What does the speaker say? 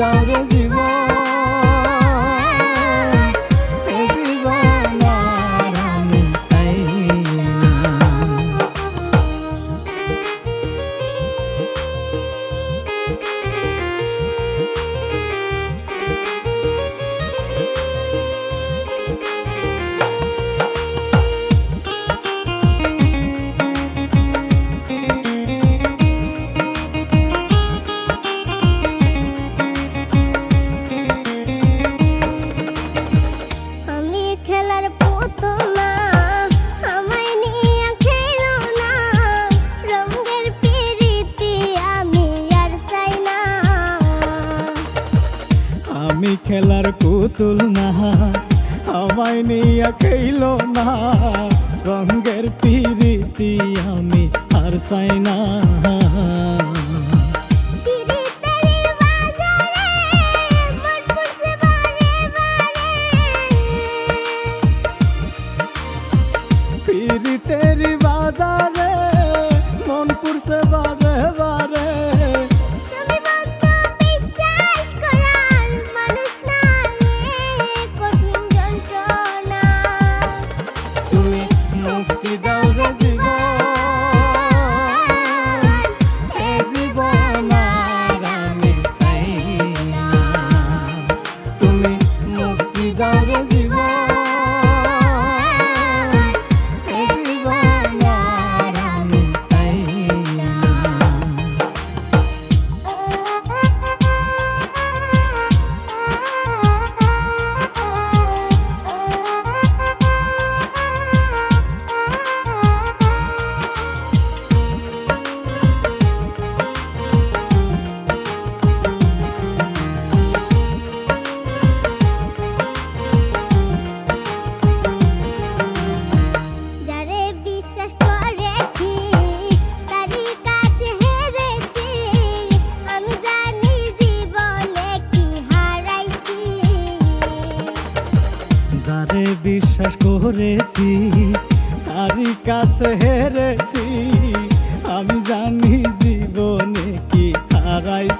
দাও রে জীবন, এ জীবন আর আমি চাই না। আমি খেলার পুতুল না, আমায় নিয়ে খেলো না, রঙের পিরিতি আমি আর চাই না। পিরিতের বাজারে মন পুরছে বারে বারে, মুক্তি দাও রে জীবন, এ জীবন আর আমি চাই না। তুমি মুক্তি দাও রে জীবন, এ জীবন আর আমি চাই না। যারে বিশ্বাস করেছি তারই কাছে হেরেছি, আমি জানি জীবনে কি হারাইছি।